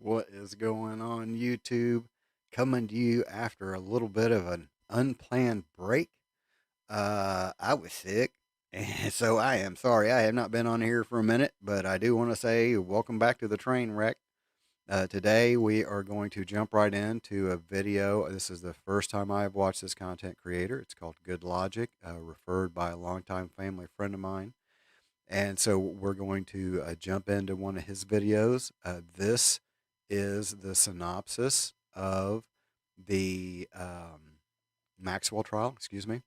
What is going on, YouTube? Coming to you after a little bit of an unplanned break. I was sick, and so I am sorry. I have not been on here for a minute, but I do want to say welcome back to the train wreck. Today, we are going to jump right into a video. This is the first time I've watched this content creator. It's called Good Lawgic, referred by a longtime family friend of mine. And so we're going to jump into one of his videos. This is the synopsis of the Maxwell trial, excuse me.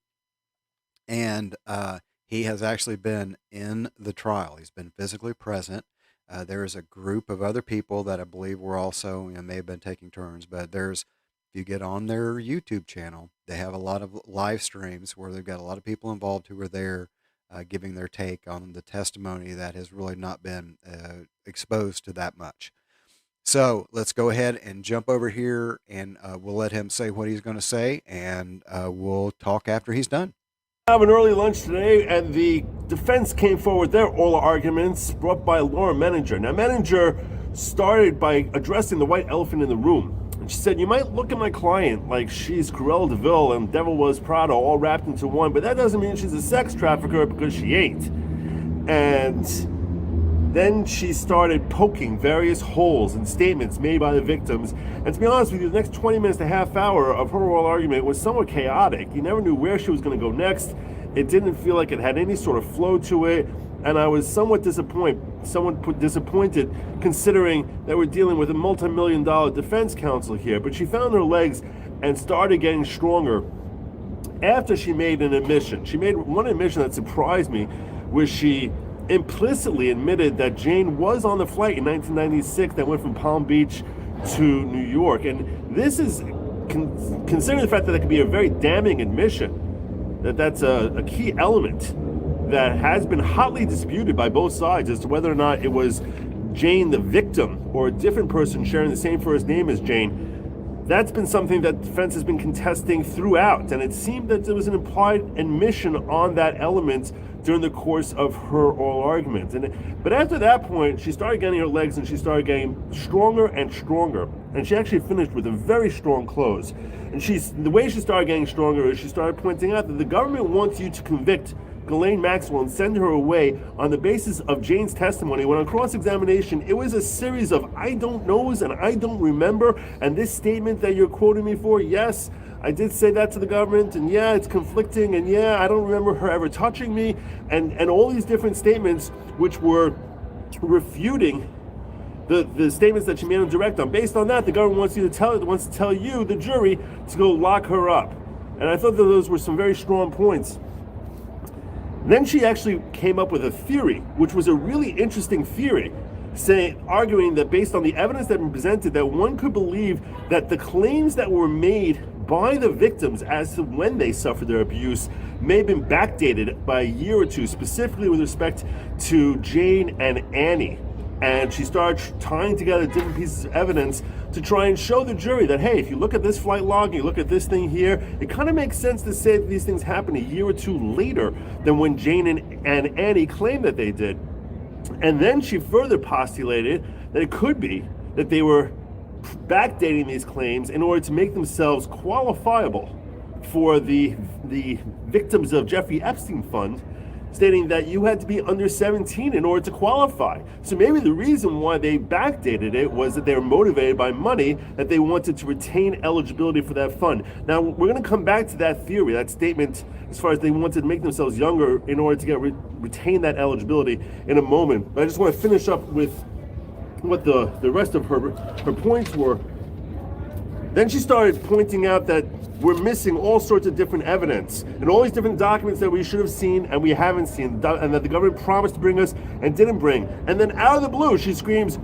And he has actually been in the trial. He's been physically present. There is a group of other people that I believe were also, may have been taking turns, but if you get on their YouTube channel, they have a lot of live streams where they've got a lot of people involved who are there giving their take on the testimony that has really not been exposed to that much. So let's go ahead and jump over here, and we'll let him say what he's going to say, and we'll talk after he's done. Have an early lunch today, and the defense came forward their oral arguments brought by Laura Menninger. Now, Menninger started by addressing the white elephant in the room. And she said, "You might look at my client like she's Cruella de Vil and Devil Wears Prada all wrapped into one, but that doesn't mean she's a sex trafficker because she ain't." And then she started poking various holes in statements made by the victims. And to be honest with you, the next 20 minutes to half hour of her oral argument was somewhat chaotic. You never knew where she was going to go next. It didn't feel like it had any sort of flow to it. And I was somewhat disappointed considering that we're dealing with a multi-million-dollar defense counsel here. But she found her legs and started getting stronger after she made an admission. She made one admission that surprised me, where she implicitly admitted that Jane was on the flight in 1996 that went from Palm Beach to New York. And this is, considering the fact that it could be a very damning admission, that's a key element that has been hotly disputed by both sides as to whether or not it was Jane the victim or a different person sharing the same first name as Jane. That's been something that defense has been contesting throughout, and it seemed that there was an implied admission on that element during the course of her oral argument. But after that point, she started getting her legs and she started getting stronger and stronger. And she actually finished with a very strong close. And the way she started getting stronger is she started pointing out that the government wants you to convict Ghislaine Maxwell and send her away on the basis of Jane's testimony, when on cross-examination, it was a series of I don't knows and I don't remember, and this statement that you're quoting me for, yes, I did say that to the government, and yeah, it's conflicting, and yeah, I don't remember her ever touching me, and all these different statements which were refuting the statements that she made on direct on. Based on that, the government wants to tell you, the jury, to go lock her up. And I thought that those were some very strong points. Then she actually came up with a theory, which was a really interesting theory, arguing that based on the evidence that had been presented, that one could believe that the claims that were made by the victims as to when they suffered their abuse may have been backdated by a year or two, specifically with respect to Jane and Annie. And she started tying together different pieces of evidence to try and show the jury that, hey, if you look at this flight log, you look at this thing here, it kind of makes sense to say that these things happened a year or two later than when Jane and Annie claimed that they did. And then she further postulated that it could be that they were backdating these claims in order to make themselves qualifiable for the victims of Jeffrey Epstein Fund, stating that you had to be under 17 in order to qualify. So maybe the reason why they backdated it was that they were motivated by money, that they wanted to retain eligibility for that fund. Now, we're going to come back to that theory, that statement, as far as they wanted to make themselves younger in order to retain that eligibility in a moment. But I just want to finish up with what the rest of her points were. Then she started pointing out that we're missing all sorts of different evidence and all these different documents that we should have seen and we haven't seen, and that the government promised to bring us and didn't bring. And then out of the blue, she screams,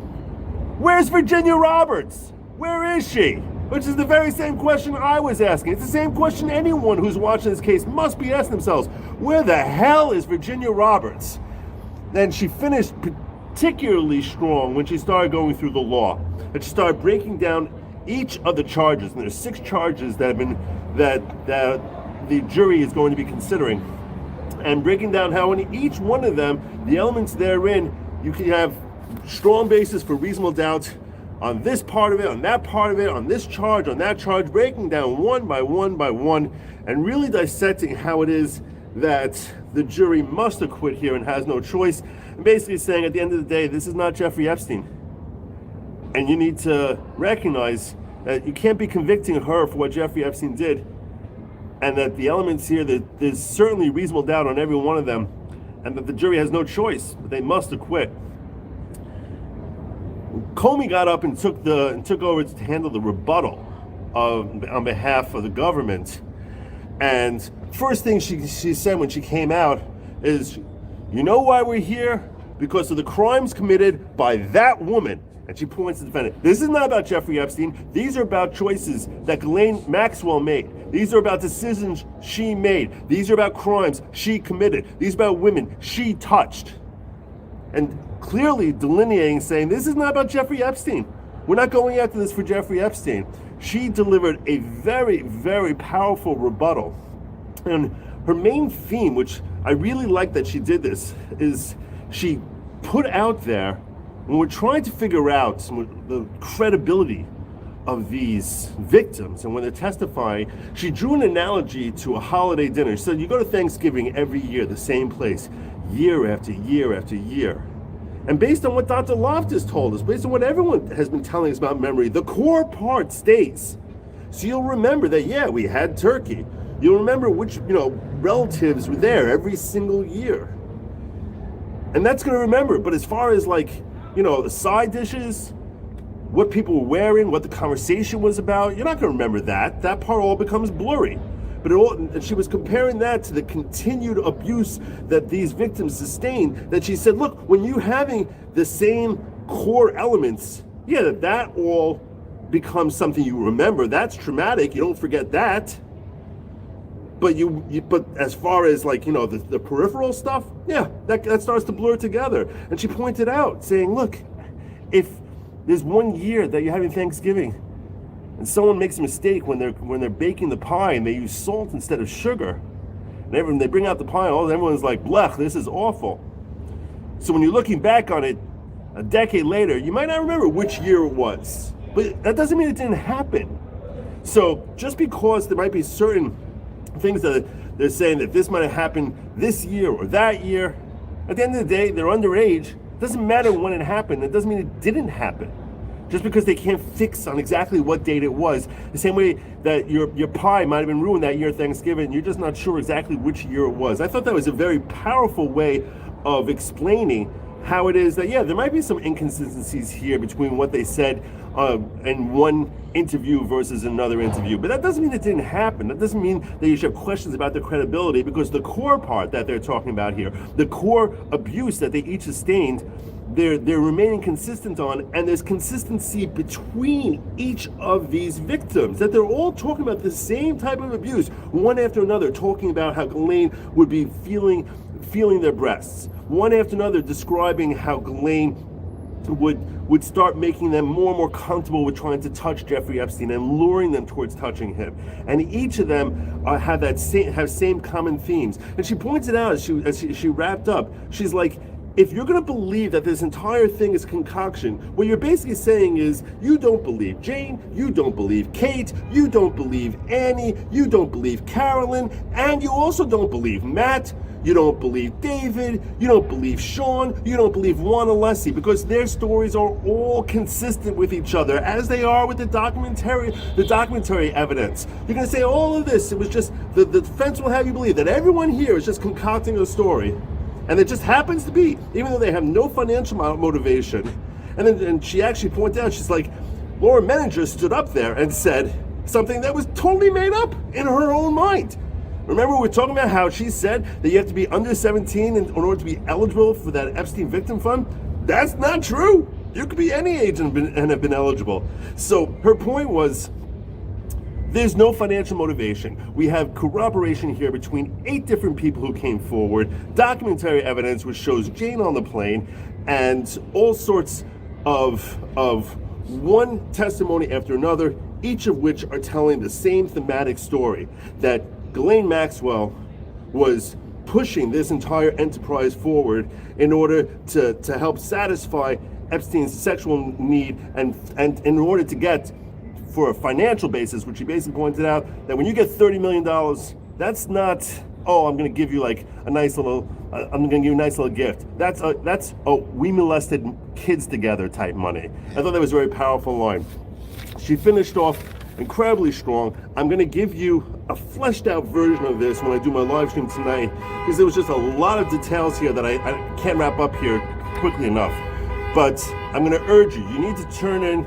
"Where's Virginia Roberts? Where is she?" Which is the very same question I was asking. It's the same question anyone who's watching this case must be asking themselves. Where the hell is Virginia Roberts? Then she finished particularly strong when she started going through the law. And she started breaking down each of the charges, and there's 6 charges that have been that the jury is going to be considering, and breaking down how in each one of them, the elements therein, you can have strong basis for reasonable doubt on this part of it, on that part of it, on this charge, on that charge, breaking down one by one by one, and really dissecting how it is that the jury must acquit here and has no choice, and basically saying at the end of the day, this is not Jeffrey Epstein. And you need to recognize that you can't be convicting her for what Jeffrey Epstein did, and that the elements here, that there's certainly reasonable doubt on every one of them, and that the jury has no choice, but they must acquit. Comey got up and took over to handle the rebuttal on behalf of the government. And first thing she said when she came out is, you know why we're here? Because of the crimes committed by that woman. And she points to the defendant. This is not about Jeffrey Epstein. These are about choices that Ghislaine Maxwell made. These are about decisions she made. These are about crimes she committed. These are about women she touched. And clearly delineating, saying, this is not about Jeffrey Epstein. We're not going after this for Jeffrey Epstein. She delivered a very, very powerful rebuttal. And her main theme, which I really like that she did this, is she put out there, when we're trying to figure out the credibility of these victims, and when they're testifying, she drew an analogy to a holiday dinner. She said, you go to Thanksgiving every year, the same place, year after year after year. And based on what Dr. Loftus told us, based on what everyone has been telling us about memory, the core part stays. So you'll remember that, yeah, we had turkey. You'll remember which, relatives were there every single year. And that's going to remember. But as far as the side dishes, what people were wearing, what the conversation was about, you're not going to remember that. That part all becomes blurry. And she was comparing that to the continued abuse that these victims sustained, that she said, look, when you're having the same core elements, yeah, that all becomes something you remember. That's traumatic. You don't forget that. But but as far as the peripheral stuff, yeah, that starts to blur together. And she pointed out, saying, look, if there's one year that you're having Thanksgiving, and someone makes a mistake when they're baking the pie and they use salt instead of sugar, and they bring out the pie, and everyone's like, blech, this is awful. So when you're looking back on it a decade later, you might not remember which year it was, but that doesn't mean it didn't happen. So just because there might be certain things that they're saying that this might have happened this year or that year, at the end of the day, they're underage. It doesn't matter when it happened. It doesn't mean it didn't happen. Just because they can't fix on exactly what date it was. The same way that your pie might have been ruined that year at Thanksgiving, you're just not sure exactly which year it was. I thought that was a very powerful way of explaining how it is that, yeah, there might be some inconsistencies here between what they said in one interview versus another interview. But that doesn't mean it didn't happen. That doesn't mean that you should have questions about their credibility, because the core part that they're talking about here, the core abuse that they each sustained, they're remaining consistent on, and there's consistency between each of these victims, that they're all talking about the same type of abuse, one after another, talking about how Ghislaine would be feeling their breasts, one after another describing how Ghislaine would start making them more and more comfortable with trying to touch Jeffrey Epstein and luring them towards touching him. And each of them have same common themes. And she points it out as she wrapped up. She's like, if you're going to believe that this entire thing is a concoction, what you're basically saying is, you don't believe Jane, you don't believe Kate, you don't believe Annie, you don't believe Carolyn, and you also don't believe Matt, you don't believe David, you don't believe Sean, you don't believe Juan Alessi, because their stories are all consistent with each other, as they are with the documentary evidence. You're going to say all of this, it was just, the defense will have you believe that everyone here is just concocting a story. And it just happens to be, even though they have no financial motivation. And she actually pointed out, she's like, Laura Menninger stood up there and said something that was totally made up in her own mind. Remember, we were talking about how she said that you have to be under 17 in order to be eligible for that Epstein Victim Fund? That's not true. You could be any age and have been eligible. So her point was, there's no financial motivation. We have corroboration here between 8 different people who came forward, documentary evidence which shows Jane on the plane, and all sorts of one testimony after another, each of which are telling the same thematic story, that Ghislaine Maxwell was pushing this entire enterprise forward in order to help satisfy Epstein's sexual need, and in order to get for a financial basis, which he basically pointed out that when you get $30 million, that's not, oh, I'm going to give you like a nice little, I'm going to give you a nice little gift. That's we molested kids together type money. I thought that was a very powerful line. She finished off incredibly strong. I'm going to give you a fleshed out version of this when I do my live stream tonight, because there was just a lot of details here that I can't wrap up here quickly enough. But I'm going to urge you need to turn in,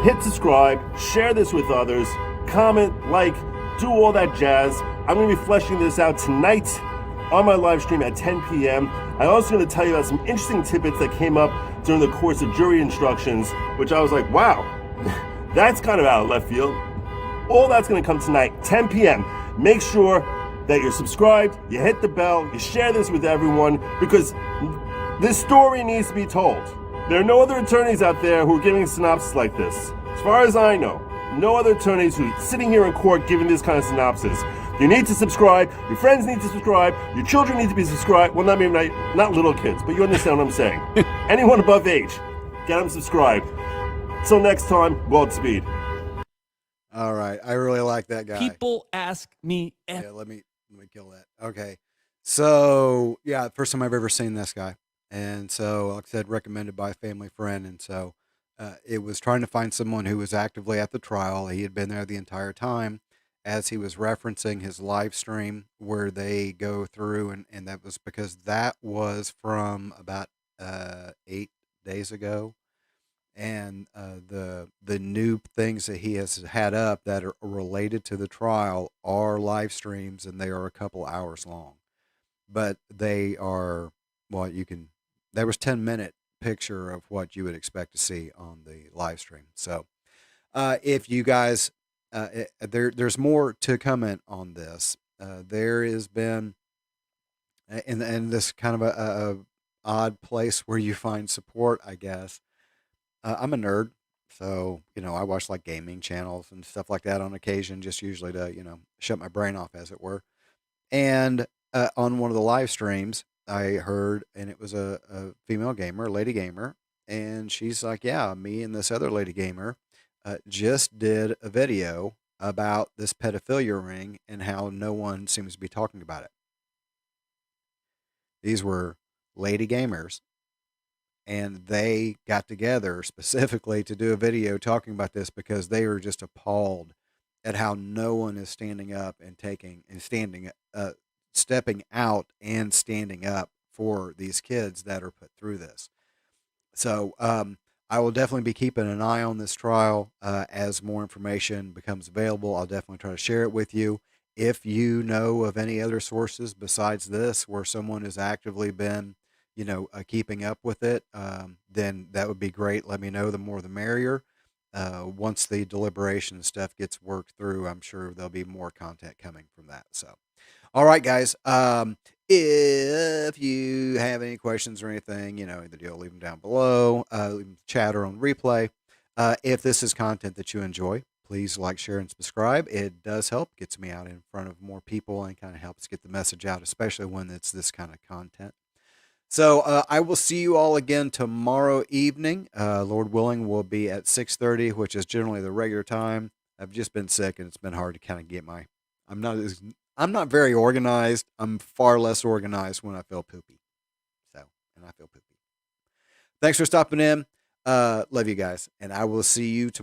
hit subscribe, share this with others, comment, like, do all that jazz. I'm going to be fleshing this out tonight on my live stream at 10 p.m. I'm also going to tell you about some interesting tidbits that came up during the course of jury instructions, which I was like, wow, that's kind of out of left field. All that's going to come tonight, 10 p.m. Make sure that you're subscribed, you hit the bell, you share this with everyone, because this story needs to be told. There are no other attorneys out there who are giving synopsis like this. As far as I know, no other attorneys who are sitting here in court giving this kind of synopsis. You need to subscribe, your friends need to subscribe, your children need to be subscribed. Well, not little kids, but you understand what I'm saying. Anyone above age, get them subscribed. Till next time, Godspeed. All right, I really like that guy. People ask me. Yeah, let me kill that. Okay, so yeah, first time I've ever seen this guy, and so like I said, recommended by a family friend, and so it was trying to find someone who was actively at the trial. He had been there the entire time, as he was referencing his live stream where they go through, and that was because that was from about 8 days ago. And the new things that he has had up that are related to the trial are live streams, and they are a couple hours long. But they are, well, you can, there was 10-minute picture of what you would expect to see on the live stream. So if you guys, there's more to comment on this. There has been, in this kind of a odd place where you find support, I guess. I'm a nerd, so I watch like gaming channels and stuff like that on occasion, just usually to shut my brain off, as it were. And on one of the live streams, I heard, and it was a female gamer, a lady gamer, and she's like, "Yeah, me and this other lady gamer just did a video about this pedophilia ring and how no one seems to be talking about it." These were lady gamers, and they got together specifically to do a video talking about this because they were just appalled at how no one is standing up and stepping out and standing up for these kids that are put through this. So I will definitely be keeping an eye on this trial. As more information becomes available, I'll definitely try to share it with you. If you know of any other sources besides this where someone has actively been keeping up with it, then that would be great. Let me know. The more the merrier. Once the deliberation stuff gets worked through, I'm sure there'll be more content coming from that. So, all right, guys. If you have any questions or anything, the deal, leave them down below. Leave them chat or on replay. If this is content that you enjoy, please like, share, and subscribe. It does help, gets me out in front of more people, and kind of helps get the message out, especially when it's this kind of content. So I will see you all again tomorrow evening. Lord willing, we'll be at 6:30, which is generally the regular time. I've just been sick, and it's been hard to kind of get I'm not very organized. I'm far less organized when I feel poopy. And I feel poopy. Thanks for stopping in. Love you guys, and I will see you tomorrow.